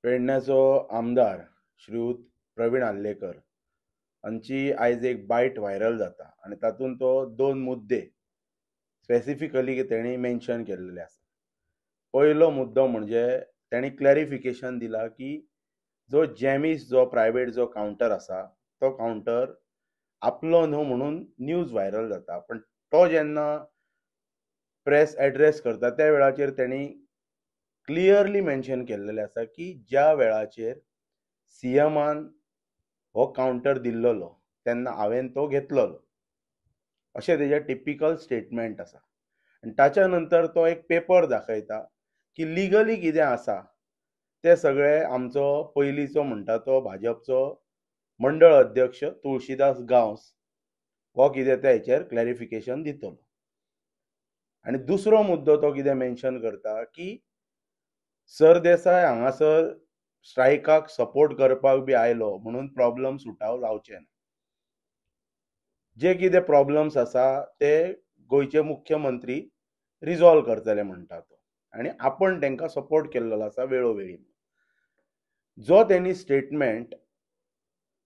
पेडण्याचो आमदार श्रीयुत प्रवीण आल्लेकर हांची आयज एक बायट व्हायरल जाता आनी तातूंत तो दोन मुद्दे स्पेसिफिकली तेणी मेन्शन केल्लेले आसा. पयलो मुद्दो म्हणजे तेणी क्लॅरिफिकेशन दिला की जो जॅमीस जो प्रायवेट जो कावंटर आसा तो कावंटर आपलो न्हू म्हणून न्यूज व्हायरल जाता, पण तो जेन्ना प्रेस एड्रेस करता त्या वेळाचेर तेणी क्लियरली मेन्शन केल्लेलें आसा की ज्या वेळाचेर सीएमान हो कावंटर दिल्लोलो तेन्ना हांवें तो घेतलोलो, अशें तेजें टिपिकल स्टेटमेंट आसा. आनी ताच्या नंतर तो एक पेपर दाखयता की लिगली कितें आसा तें सगळें आमचो पयलींचो म्हणटा तो भाजपचो मंडळ अध्यक्ष तुळशीदास गांवस हो कितें त्या हेचेर क्लॅरिफिकेशन दितलो. आनी दुसरो मुद्दो तो कितें मेन्शन करता की सरदेसाय हांगासर स्ट्रायकाक सपोर्ट करपाक बी आयलो म्हणून प्रॉब्लम सुटाव जावचे ना. जे कितें प्रॉब्लम्स आसा ते गोंयचे मुख्यमंत्री रिजॉल्व करतले म्हणटा तो, आनी आपण तांकां सपोर्ट केल्लो आसा वेळोवेळी. जो तेणी स्टेटमेंट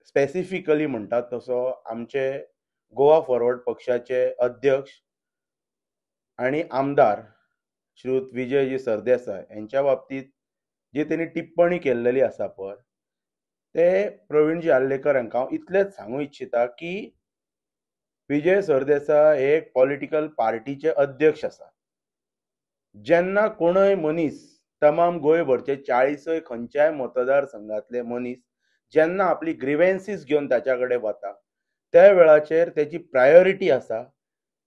स्पेसिफिकली म्हणटात तसो आमचे गोवा फॉरवर्ड पक्षाचे अध्यक्ष आनी आमदार श्रीयुत विजयजी सरदेसाय यांच्या बाबतीत जी तेणी टिप्पणी केल्लेली आसा पळय ते प्रवीणजी आल्लेकर हांकां हांव इतलेंच सांगूं इच्छिता की विजय सरदेसाय हे एक पॉलिटिकल पार्टीचे अध्यक्ष आसा. जेन्ना कोणय मनीस तमाम गोंयभरचे 40 खंयच्याय मतदारसंघातले मनीस जेन्ना आपली ग्रिवेन्सीस घेवन ताच्या कडेन वता त्या वेळाचेर तेची प्रायोरिटी आसा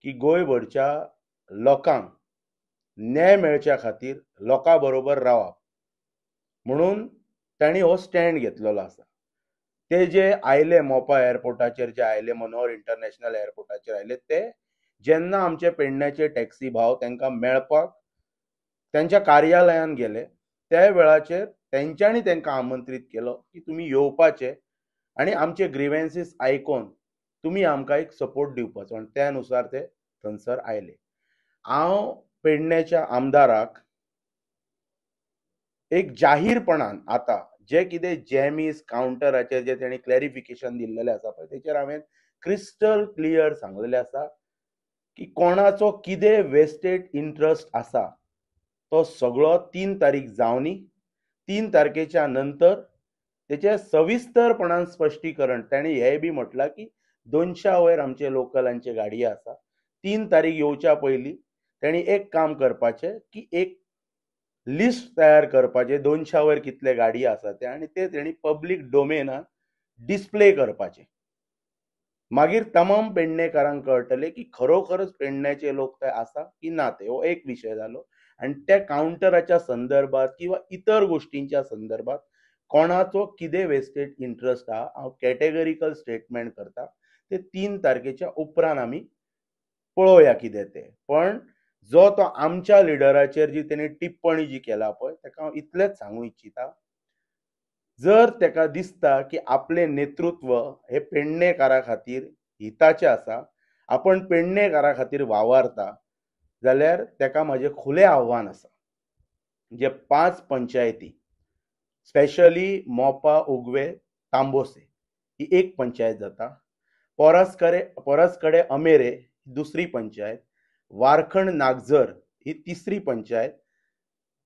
की गोंयभरच्या लोकांक न्याय मेळच्या खातीर लोकां बरोबर रावप म्हणून तांणी हो स्टँड घेतलेलो आसा. ते जे आयले मोपा एअरपोर्टाचेर जे आयले मनोहर इंटरनॅशनल एअरपोर्टाचेर आयले ते जेन्ना आमचे पेडण्याचे टॅक्सी भाव तांकां मेळपाक त्यांच्या कार्यालयान गेले त्या वेळाचेर तेंच्यांनी तांकां आमंत्रीत केलो की तुमी येवपाचे आनी आमचे ग्रिवेन्सीस आयकून तुमी आमकां एक सपोर्ट दिवपाचो, आनी त्या नुसार ते थंयसर आयले. हांव पेडण्याच्या आमदाराक एक जाहीरपणान आतां जे कितें जॅमीस कावंटराचेर जे तेणी क्लॅरिफिकेशन दिल्लेलें आसा पळय तेचेर हांवें क्रिस्टल क्लियर सांगलेलें आसा की कोणाचो कितें वेस्टेड इंट्रस्ट आसा तो सगळो 3 तारीख जावनी. 3 तारखेच्या नंतर तेचे सविस्तरपणान स्पश्टीकरण तांणी हेंय बी म्हटलां की 200 वयर आमचे लोकलांचे गाडयो आसा. 3 तारीख येवच्या पयलीं तेणी एक काम करपाचें की एक लिस्ट तयार करपाचे 200 वयर कितले गाडयो आसा ते आनी ते तेणी पब्लीक डोमेनान डिस्प्ले करपाचे. मागीर तमाम पेडणेकारांक कळटलें की खरोखरच पेडण्याचे लोक थंय आसा की ना. ते हो एक विशय जालो. आनी त्या कावंटराच्या संदर्भात किंवा इतर गोष्टींच्या संदर्भात कोणाचो कितें वेस्टेड इंट्रस्ट आहा हांव कॅटेगरिकल स्टेटमेंट करता. ते 3 तारखेच्या उपरांत आमी पळोवया कितें तें. पण जो तो आमच्या लिडराचेर जी तेणी टिप्पणी जी केला पळय ताका हांव इतलेंच सांगूं इच्छिता, जर ताका दिसता की आपले नेतृत्व हे पेडणेकारा खातीर हिताचें आसा, आपण पेडणेकारा खातीर वावरता, जाल्यार ताका म्हाजें खुलें आव्हान आसा. जे 5 पंचायती स्पेशली मोपा, उगवे, तांबोसे ही एक पंचायत जाता. परसकडे अमेरे ही दुसरी पंचायत, वारखंड नागझर ही तिसरी पंचायत,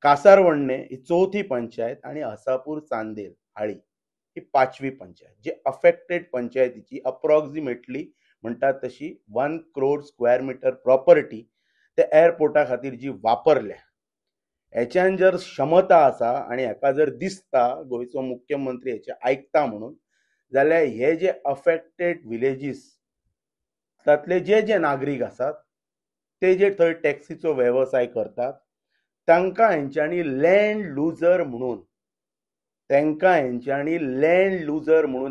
कासारवण्णे ही चौथी पंचायत आणि हसापूर चांदेल हाळी ही 5वी पंचायत. जे अफेक्टेड पंचायतीची अप्रॉक्सिमेटली म्हणटात तशी 1 crore स्क्वेअर मीटर प्रॉपर्टी ते एअरपोर्टा खातीर जी वापरल्या हेच्यान जर क्षमता आसा आनी हेका जर दिसता गोंयचो मुख्यमंत्री हेचे आयकता म्हणून, जाल्यार हे जे अफेक्टेड विलेजीस तातले जे जे नागरीक आसात ते जे थंय टॅक्सीचो वेवसाय करतात तांकां हेंच्यांनी लँड लुजर म्हणून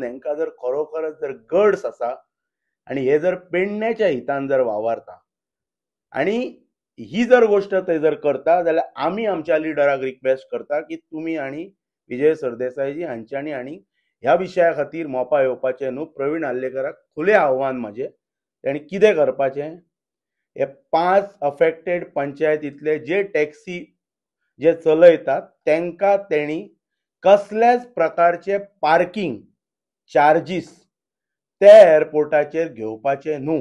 हेंकां जर खरोखरच जर गड्स आसा आनी हे जर पेडण्याच्या हितान जर वावरता आनी ही जर गोष्ट ते जर करता जाल्यार आमी आमच्या लिडराक रिक्वेस्ट करता की तुमी आनी विजय सरदेसायजी हांच्यांनी आनी ह्या विशया खातीर मोपा येवपाचें न्हू. प्रवीण आल्लेकराक खुलें आव्हान म्हाजें, तेणी कितें करपाचें हे 5 अफेक्टेड पंचायतींतले जे टॅक्सी जे चलयतात तांकां तेणी कसल्याच प्रकारचे पार्किंग चार्जीस त्या एअरपोर्टाचेर घेवपाचे न्हू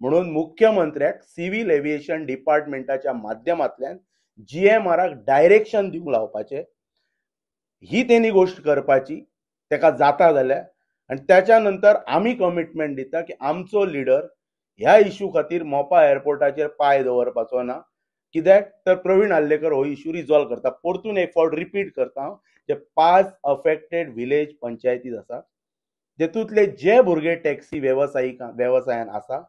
म्हणून मुख्यमंत्र्याक सिव्हिल एव्हिएशन डिपार्टमेंटाच्या माध्यमांतल्यान GMRक डायरेक्शन दिवंक लावपाचे, ही तेणी गोष्ट करपाची तेका जाता जाल्यार. आनी त्याच्या नंतर आमी कमिटमेंट दिता की आमचो लिडर ह्या इश्यू खातीर मोपा एअरपोर्टाचेर पांय दवरपाचो ना. कित्याक तर प्रवीण आल्लेकर हो इश्यू रिजॉल्व करता. परतून एक फावट रिपीट करता हांव, जे 5 अफेक्टेड विलेज पंचायतीज आसा तेतूंतले जे भुरगे टॅक्सी वेवसायान आसा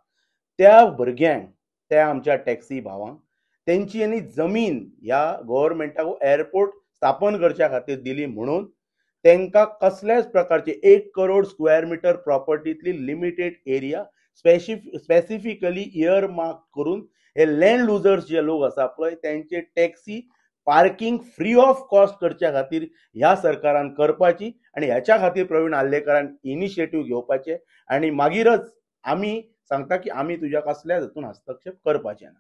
त्या भुरग्यांक, त्या आमच्या टॅक्सी भावांक तेंची जमीन ह्या गव्हर्मेंटाक एअरपोर्ट स्थापन करच्या खातीर दिली म्हणून तांकां कसल्याच प्रकारचे 1 करोड स्क्वेअर मिटर प्रॉपर्टींतली limited area specifically earmark करून हे लँड लुजर्स जे लोक आसा पळय त्यांचे taxi parking free of cost करच्या खातीर ह्या सरकारान करपाची आनी ह्याच्या खातीर प्रवीण आल्लेकरान इनिशिएटीव घेवपाचे आनी मागीरच आमी सांगता की आमी तुज्या कसल्याच हातून हस्तक्षेप करपाचे ना.